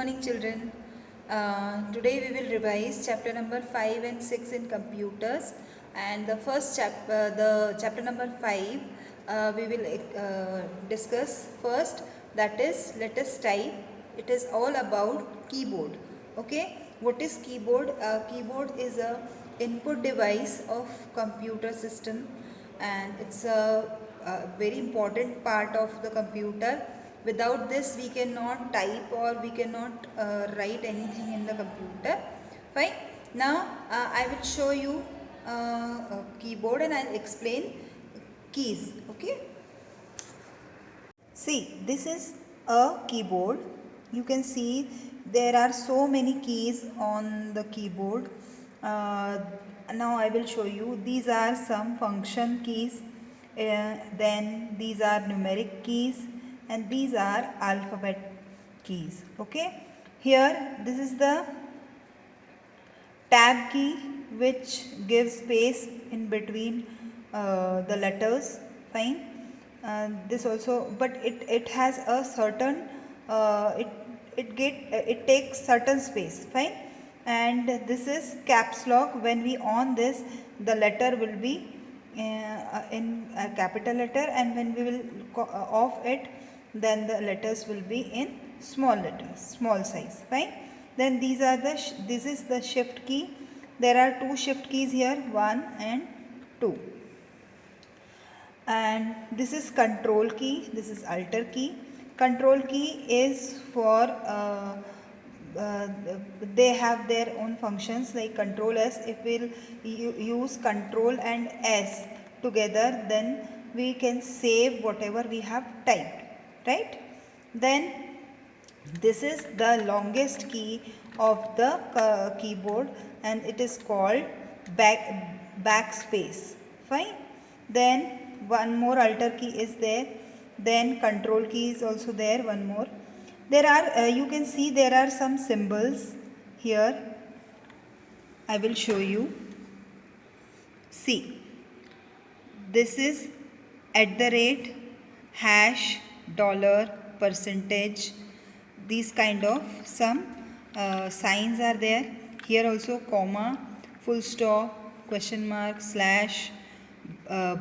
morning children. Today we will revise chapter number 5 and 6 in computers, and the first chapter number 5 we will discuss first, that is let us type. It is all about keyboard. Okay, what is keyboard? Keyboard is a input device of computer system, and it's a very important part of the computer. Without this we cannot type or we cannot write anything in the computer. Fine. Now I will show you a keyboard and I'll explain keys. Okay. See, this is a keyboard. You can see there are so many keys on the keyboard. Now I will show you. These are some function keys. Then these are numeric keys, and these are alphabet keys. Okay. Here this is the tab key, which gives space in between the letters. Fine. This also, but it has a certain it takes certain space. Fine. And this is caps lock. When we on this, the letter will be in a capital letter, and when we will off it, then the letters will be in small letters, small size. Fine. Then these are this is the shift key. There are two shift keys here, 1 and 2. And this is control key, this is alter key. Control key is for they have their own functions, like control S. If we'll use control and S together, then we can save whatever we have typed, right? Then this is the longest key of the keyboard, and it is called backspace. Fine. Then one more alter key is there. Then control key is also there, one more. There are you can see there are some symbols here. I will show you. See, this is @ hash, dollar, percentage. These kind of some signs are there. Here also comma, full stop, question mark, slash,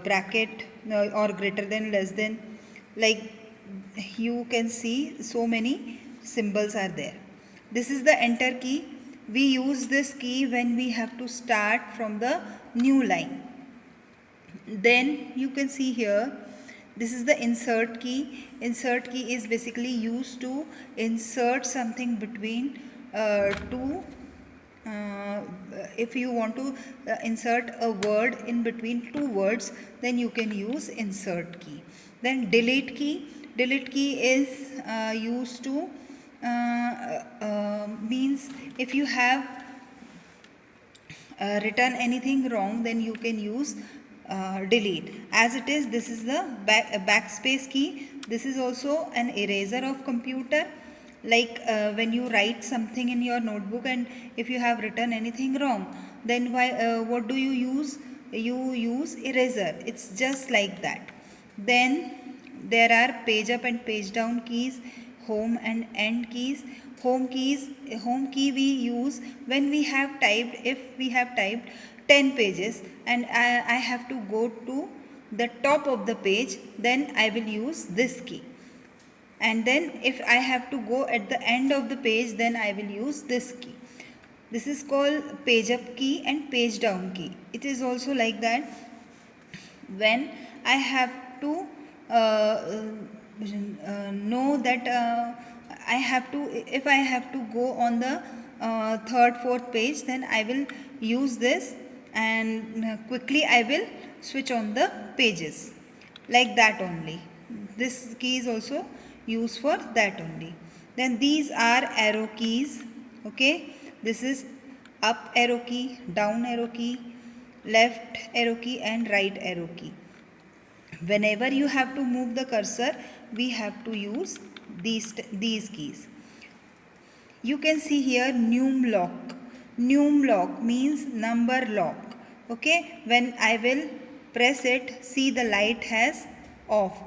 bracket, or greater than, less than. Like you can see so many symbols are there. This is the enter key. We use this key when we have to start from the new line. Then you can see here, this is the insert key. Insert key is basically used to insert something between two. If you want to insert a word in between two words, then you can use insert key. Then delete key. Delete key is used to means if you have written anything wrong, then you can use delete. As it is, this is the backspace key. This is also an eraser of computer. Like when you write something in your notebook, and if you have written anything wrong, then what do you use? You use eraser. It's just like that. Then there are page up and page down keys, home and end keys. Home key we use when we have typed, if we have typed 10 pages and I have to go to the top of the page, then I will use this key. And then if I have to go at the end of the page, then I will use this key. This is called page up key and page down key. It is also like that. When I have to know that I have to, if I have to go on the third, fourth page, then I will use this, and quickly I will switch on the pages, like that only. This key is also used for that only. Then these are arrow keys. Okay, this is up arrow key, down arrow key, left arrow key, and right arrow key. Whenever you have to move the cursor, we have to use these keys. You can see here num lock. Num lock means number lock. Okay, when I will press it, see the light has off.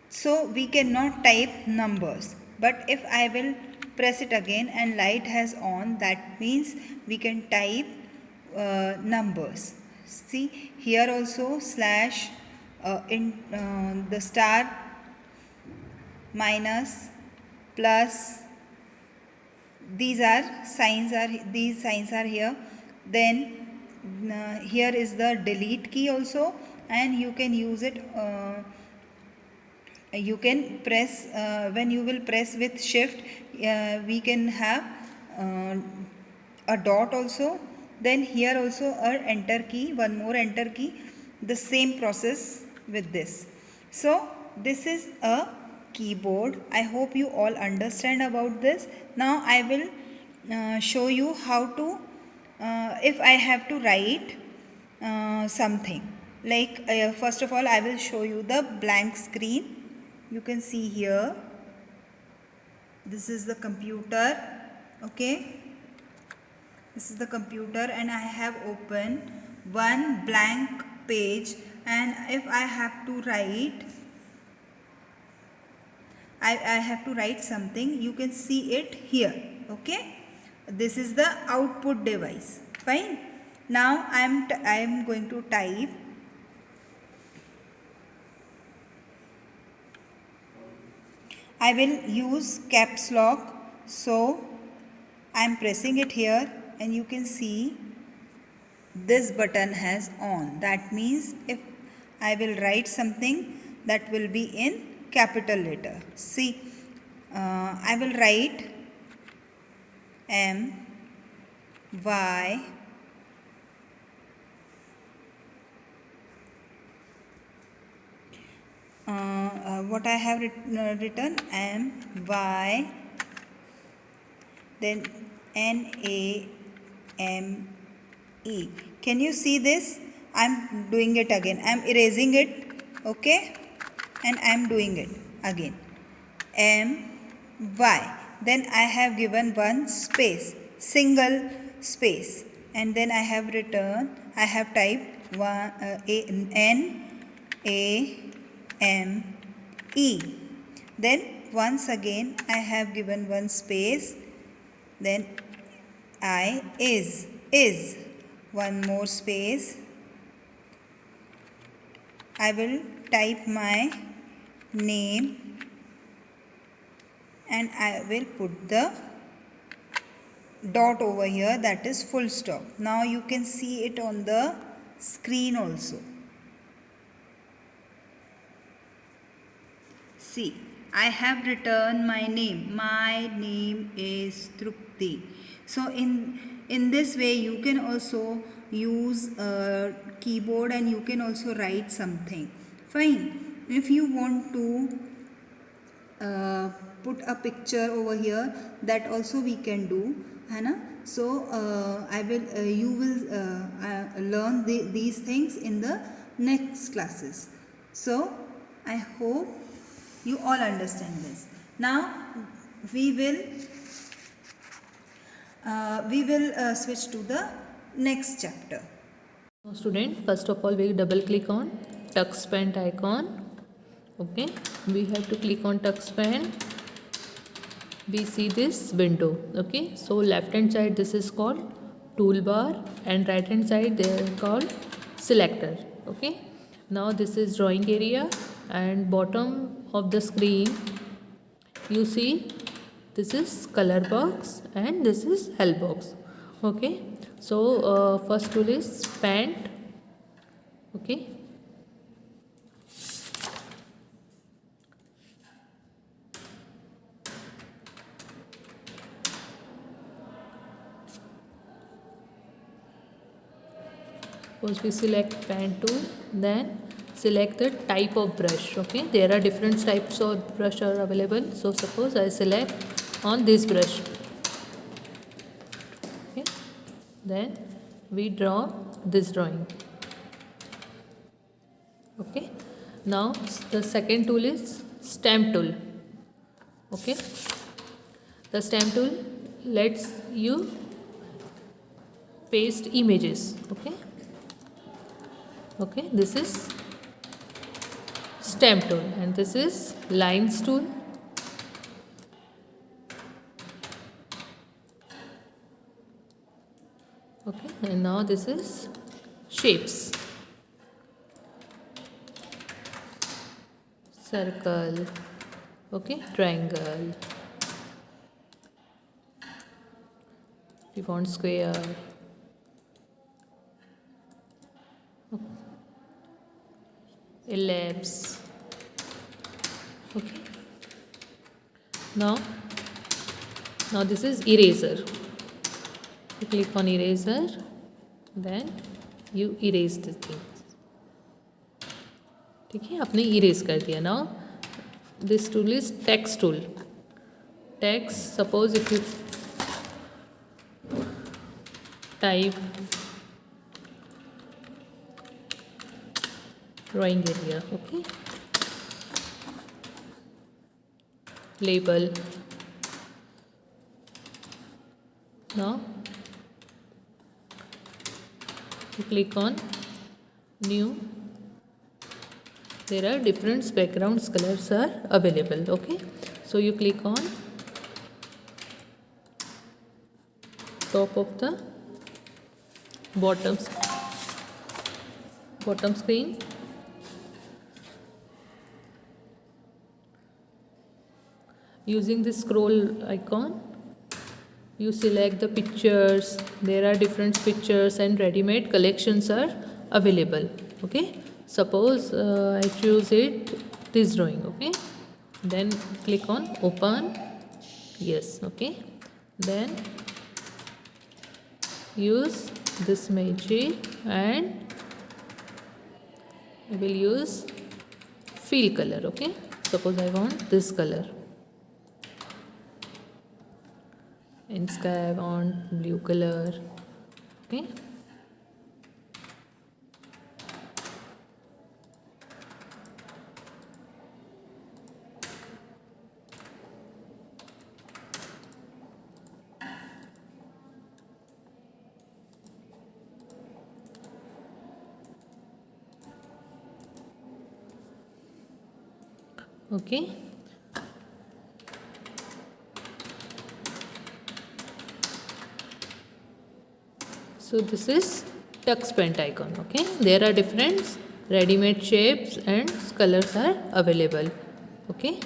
So we cannot type numbers. But if I will press it again and light has on, that means we can type numbers. See here also slash in the star minus plus, these signs are here. Then here is the delete key also, and you can use it, you can press when you will press with shift, we can have a dot also. Then here also a enter key, one more enter key, the same process with this. So this is a keyboard. I hope you all understand about this. Now I will show you how to if I have to write something, like first of all I will show you the blank screen. You can see here, this is the computer. Okay, this is the computer and I have opened one blank page, and if I have to write, I have to write something, you can see it here. Okay, this is the output device. Fine. Now I am going to type. I will use caps lock, so I am pressing it here and you can see this button has on. That means if I will write something, that will be in capital letter. See, I will write M Y what I have written M Y, then N A M E. Can you see this? I am doing it again. I am erasing it. Okay, and I am doing it again. M Y. Then I have given one space, single space, and then I have written, I have typed one, N A M E. Then once again I have given one space, then I is, one more space. I will type my name and I will put the dot over here, that is full stop. Now you can see it on the screen also. See, I have written my name. My name is Trupti. So in this way you can also use a keyboard and you can also write something. Fine. If you want to put a picture over here, that also we can do, है ना? So you will learn these things in the next classes. So I hope you all understand this. Now we will switch to the next chapter. Student, first of all we double click on TuxPaint icon. Okay, we have to click on TuxPaint. We see this window. Okay, so left hand side this is called toolbar and right hand side they are called selector. Okay, now this is drawing area and bottom of the screen you see this is color box and this is help box. Okay, so first tool is paint. Okay, first we select pen tool, then select the type of brush. Okay, there are different types of brush are available, so suppose I select on this brush. Okay, then we draw this drawing. Okay, now the second tool is stamp tool. Okay, the stamp tool lets you paste images. Okay, this is stamp tool and this is lines tool. and now this is shapes. Circle, okay, triangle. We want square. Ellipse. Okay. Now this is eraser. You click on eraser, then you erase this thing. ठीक है, आपने erase कर दिया. Now this tool is text tool. Text, suppose if you type drawing area, okay, label. Now you click on new. There are different backgrounds colors are available, okay. So you click on top of the bottom screen. Using the scroll icon, you select the pictures. There are different pictures and ready-made collections are available, okay. Suppose I choose this drawing, okay. Then click on open. Yes, okay. Then use this magic and I will use fill color, okay. Suppose I want this color. In sky I want blue color, okay. Okay. So this is tux paint icon, okay. There are different ready-made shapes and colors are available, okay.